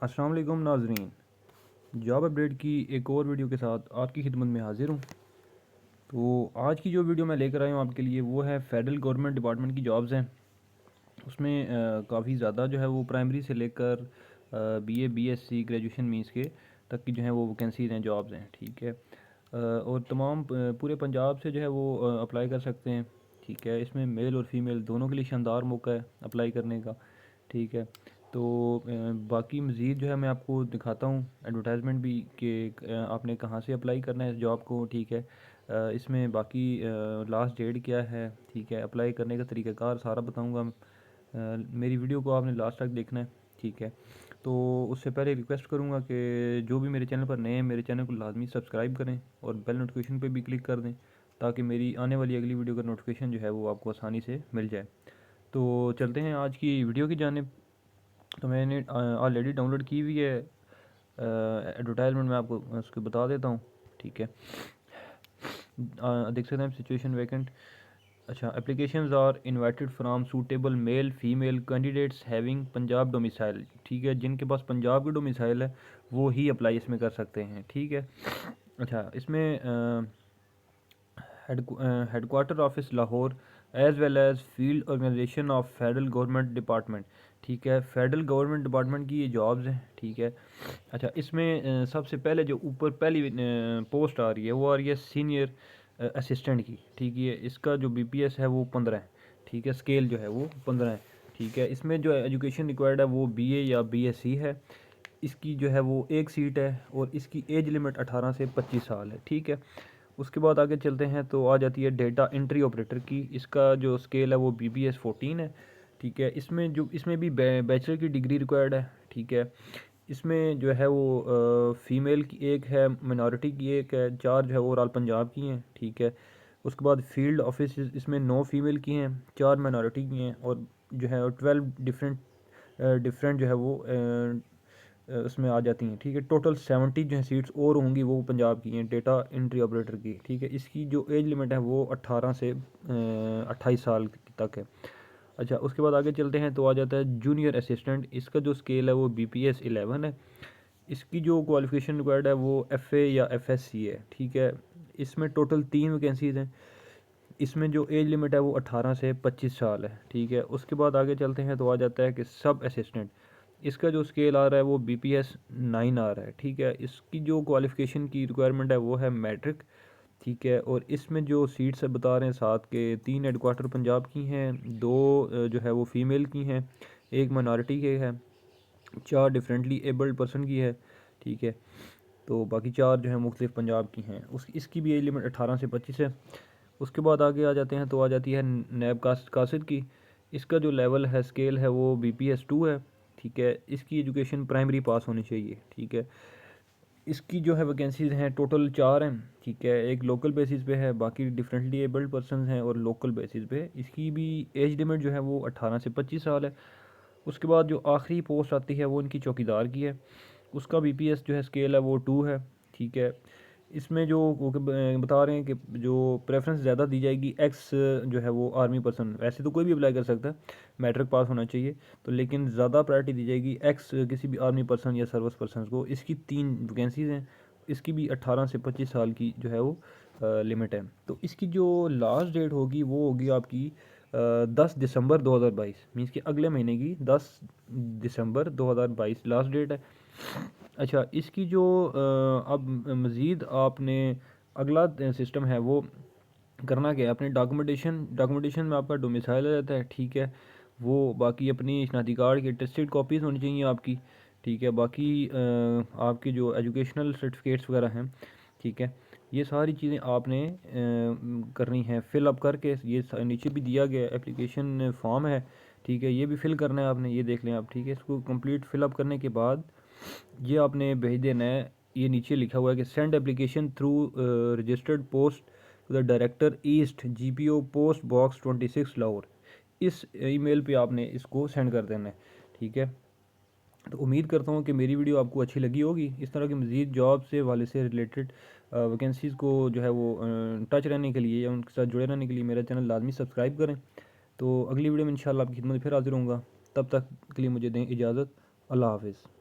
अस्सलाम वालेकुम नाजरीन, जॉब अपडेट की एक और वीडियो के साथ आपकी खिदमत में हाजिर हूँ। तो आज की जो वीडियो मैं लेकर आया हूँ आपके लिए वो है फेडरल गवर्नमेंट डिपार्टमेंट की जॉब्स हैं। उसमें काफ़ी ज़्यादा जो है वो प्राइमरी से लेकर बीए, बीएससी, ग्रेजुएशन मींस के तक की जो है वो वैकेंसीज़ हैं, जॉब्स हैं। ठीक है। और तमाम पूरे पंजाब से जो है वो अप्लाई कर सकते हैं। ठीक है। इसमें मेल और फीमेल दोनों के लिए शानदार मौका है अप्लाई करने का। ठीक है। तो बाकी मज़ीद जो है मैं आपको दिखाता हूँ एडवर्टाइजमेंट भी कि आपने कहाँ से अप्लाई करना है इस जॉब को। ठीक है। इसमें बाकी लास्ट डेट क्या है, ठीक है, अप्लाई करने का तरीक़ाकार सारा बताऊँगा। मेरी वीडियो को आपने लास्ट तक देखना है। ठीक है। तो उससे पहले रिक्वेस्ट करूँगा कि जो भी मेरे चैनल पर नए हैं मेरे चैनल को लाजमी सब्सक्राइब करें और बेल नोटिफिकेशन पे भी क्लिक कर दें ताकि मेरी आने वाली अगली वीडियो का नोटिफिकेशन जो है वो आपको आसानी से मिल जाए। तो चलते हैं आज की वीडियो की जानिब। तो मैंने ऑलरेडी डाउनलोड की हुई है एडवर्टाइजमेंट, मैं आपको उसको बता देता हूँ। ठीक है। देख सकते हैं सिचुएशन वैकेंट। अच्छा, applications are invited from suitable male female candidates having Punjab domicile. ठीक है, जिनके पास पंजाब की डोमिसाइल है वो ही अप्लाई इसमें कर सकते हैं। ठीक है। अच्छा, इसमें headquarter office Lahore as well as field organisation of federal government department. ठीक है, फेडरल गवर्नमेंट डिपार्टमेंट की ये जॉब्स हैं। ठीक है। अच्छा, इसमें सबसे पहले जो ऊपर पहली पोस्ट आ रही है वो आ रही है सीनियर असिस्टेंट की। ठीक है, इसका जो बीपीएस है वो 15 है। ठीक है, स्केल जो है वो 15 है। ठीक है, इसमें जो एजुकेशन रिक्वायर्ड है वो बीए या बीएससी है। इसकी जो है वो एक सीट है और इसकी एज लिमिट 18 से 25 साल है। ठीक है। उसके बाद आगे चलते हैं तो आ जाती है डेटा एंट्री ऑपरेटर की। इसका जो स्केल है वो बीबीएस 14 है। ठीक है, इसमें भी बैचलर की डिग्री रिक्वायर्ड है। ठीक है। इसमें जो है वो फ़ीमेल की एक है, मिनॉरिटी की एक है, 4 जो है ओवरऑल पंजाब की हैं। ठीक है। उसके बाद फील्ड ऑफिस इसमें 9 फीमेल की हैं, 4 मिनॉरिटी की हैं और जो है 12 डिफरेंट डिफरेंट जो है वो उसमें आ जाती हैं। ठीक है, टोटल 70 जो है सीट्स और होंगी वो पंजाब की हैं डेटा एंट्री ऑपरेटर की। ठीक है, इसकी जो एज लिमिट है वो 18 से 28 साल तक है। अच्छा, उसके बाद आगे चलते हैं तो आ जाता है जूनियर असिस्टेंट। इसका जो स्केल है वो बीपीएस 11 है। इसकी जो क्वालिफिकेशन रिक्वायर्ड है वो एफए या एफएससी है। ठीक है। इसमें टोटल 3 वैकेंसीज हैं। इसमें जो एज लिमिट है वो 18 से 25 साल है। ठीक है। उसके बाद आगे चलते हैं तो आ जाता है कि सब असिस्टेंट। इसका जो स्केल आ रहा है वो बीपीएस 9 आ रहा है। ठीक है। इसकी जो क्वालिफिकेशन की रिक्वायरमेंट है वो है मैट्रिक। ठीक है। और इसमें जो सीट्स बता रहे हैं 7 के 3 हेडक्वार्टर पंजाब की हैं, 2 जो है वो फीमेल की हैं, एक माइनॉरिटी के है, 4 डिफरेंटली एबल्ड पर्सन की है। ठीक है। तो बाकी 4 जो है मुख्तलिफ पंजाब की हैं। इसकी भी एज लिमिट 18 से 25 है। उसके बाद आगे आ जाते हैं तो आ जाती है नैब कासिद की। इसका जो लेवल है स्केल है वो बीपीएस 2 है। ठीक है। इसकी एजुकेशन प्राइमरी पास होनी चाहिए। ठीक है। इसकी जो है वैकेंसीज हैं टोटल 4 हैं। ठीक है, एक लोकल बेसिस पे है, बाकी डिफरेंटली एबल्ड पर्सन हैं और लोकल बेसिस पे। इसकी भी एज लिमिट जो है वो 18 से 25 साल है। उसके बाद जो आखिरी पोस्ट आती है वो इनकी चौकीदार की है। उसका बीपीएस जो है स्केल है वो 2 है। ठीक है। इसमें जो वो बता रहे हैं कि जो प्रेफरेंस ज़्यादा दी जाएगी एक्स जो है वो आर्मी पर्सन, वैसे तो कोई भी अप्लाई कर सकता है, मैट्रिक पास होना चाहिए, तो लेकिन ज़्यादा प्रायोरिटी दी जाएगी एक्स किसी भी आर्मी पर्सन या सर्विस पर्सन को। इसकी 3 वैकेंसीज़ हैं। इसकी भी 18 से 25 साल की जो है वो लिमिट है। तो इसकी जो लास्ट डेट होगी वो होगी आपकी 10 दिसंबर 2022, मीन्स कि अगले महीने की 10 दिसंबर 2022 लास्ट डेट है। अच्छा, इसकी जो अब मज़ीद आपने अगला सिस्टम है वो करना क्या है, अपने डॉक्यूमेंटेशन में आपका डोमिसाइल आ जाता है। ठीक है। वो बाकी अपनी शनाख्ती कार्ड की टेस्टेड कॉपीज़ होनी चाहिए आपकी। ठीक है। बाकी आपकी जो एजुकेशनल सर्टिफिकेट्स वगैरह हैं। ठीक है। ये सारी चीज़ें आपने करनी है फिल अप करके। ये नीचे भी दिया गया एप्लीकेशन फॉर्म है। ठीक है, ये भी फिल करना है आपने, ये देख लें आप। ठीक है, इसको कंप्लीट फिल अप करने के बाद ये आपने भेज देना है। ये नीचे लिखा हुआ है कि send application through registered post to the director east GPO post box 26 Lahore. इस ईमेल पे आपने इसको सेंड कर देना है। ठीक है। तो उम्मीद करता हूँ कि मेरी वीडियो आपको अच्छी लगी होगी। इस तरह की मज़ीद जॉब से वाले से रिलेटेड वैकेंसीज़ को जो है वो टच रहने के लिए या उनके साथ जुड़े रहने के लिए मेरा चैनल लाजमी सब्सक्राइब करें। तो अगली वीडियो में इंशाल्लाह आपकी खिदमत में फिर हाजिर होऊंगा। तब तक के लिए मुझे दें इजाज़त। अल्लाह हाफिज़।